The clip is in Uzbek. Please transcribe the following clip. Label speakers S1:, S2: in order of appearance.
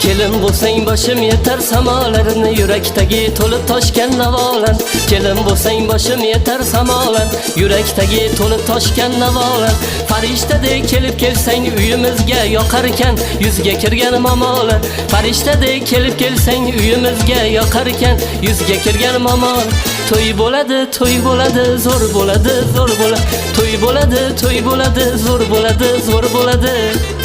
S1: Kelin bo'lsang boshim yetar samolarni, yurakdagi to'lib toshgan navolar. Kelin bo'lsang boshim yetar samolar, yurakdagi to'lib toshgan navolar. Farishtadek kelib kelsang uyimizga yoqar ekan yuzga kirgan momolar. Farishtadek kelib kelsang uyimizga yoqar ekan yuzga kirgan momolar. To'y bo'ladi, to'y bo'ladi, zo'r bo'ladi, zo'r bo'ladi. To'y bo'ladi, to'y bo'ladi, zo'r bo'ladi, zo'r bo'ladi.